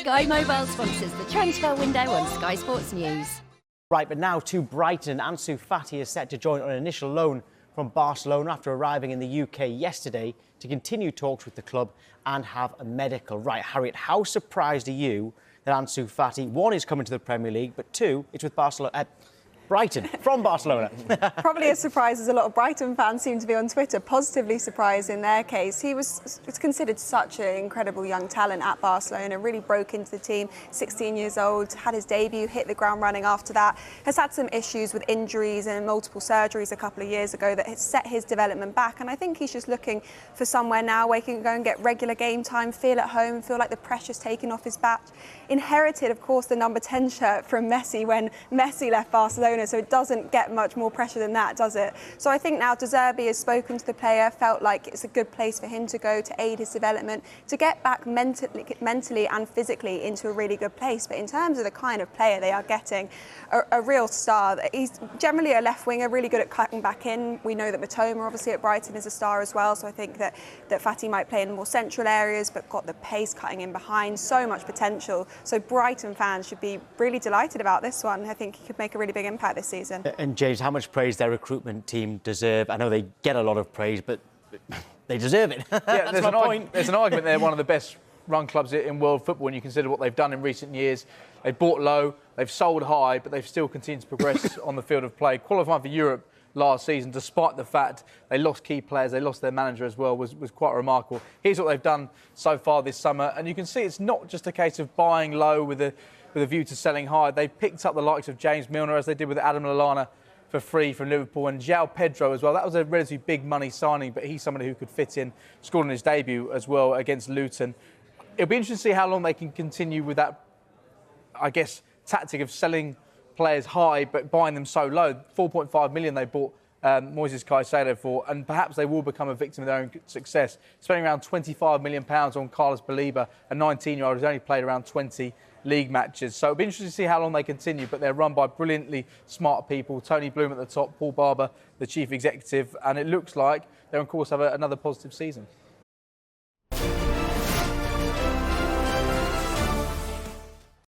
Sky Mobile sponsors the transfer window on Sky Sports News. Right, but now to Brighton. Ansu Fati is set to join on an initial loan from Barcelona after arriving in the UK yesterday to continue talks with the club and have a medical. Right, Harriet, how surprised are you that Ansu Fati, one, is coming to the Premier League, but two, it's with Brighton, from Barcelona? Probably as surprised as a lot of Brighton fans seem to be on Twitter, positively surprised in their case. He was considered such an incredible young talent at Barcelona, really broke into the team, 16 years old, had his debut, hit the ground running after that, has had some issues with injuries and multiple surgeries a couple of years ago that has set his development back, and I think he's just looking for somewhere now where he can go and get regular game time, feel at home, feel like the pressure's taken off his back. Inherited, of course, the number 10 shirt from Messi when Messi left Barcelona, so it doesn't get much more pressure than that, does it? So I think now De Zerbi has spoken to the player, felt like it's a good place for him to go to aid his development, to get back mentally and physically into a really good place. But in terms of the kind of player they are getting, a real star. He's generally a left winger, really good at cutting back in. We know that Matoma, obviously at Brighton, is a star as well, so I think that Fati might play in more central areas, but got the pace cutting in behind, so much potential. So Brighton fans should be really delighted about this one. I think he could make a really big impact this season. And James, how much praise their recruitment team deserve? I know they get a lot of praise, but they deserve it. Yeah, there's an argument they're one of the best run clubs in world football when you consider what they've done in recent years. They've bought low, they've sold high, but they've still continued to progress on the field of play. Qualifying for Europe last season, despite the fact they lost key players, they lost their manager as well, was quite remarkable. Here's what they've done so far this summer, and you can see it's not just a case of buying low with a view to selling high. They've picked up the likes of James Milner, as they did with Adam Lallana, for free from Liverpool, and João Pedro as well. That was a relatively big money signing, but he's somebody who could fit in, scored in his debut as well against Luton. It'll be interesting to see how long they can continue with that, I guess, tactic of selling players high but buying them so low. 4.5 million they bought Moises Caicedo for, and perhaps they will become a victim of their own success. Spending around £25 million on Carlos Baleba, a 19-year-old who's only played around 20 league matches. So it'll be interesting to see how long they continue, but they're run by brilliantly smart people. Tony Bloom at the top, Paul Barber, the chief executive, and it looks like they're on course to have another positive season.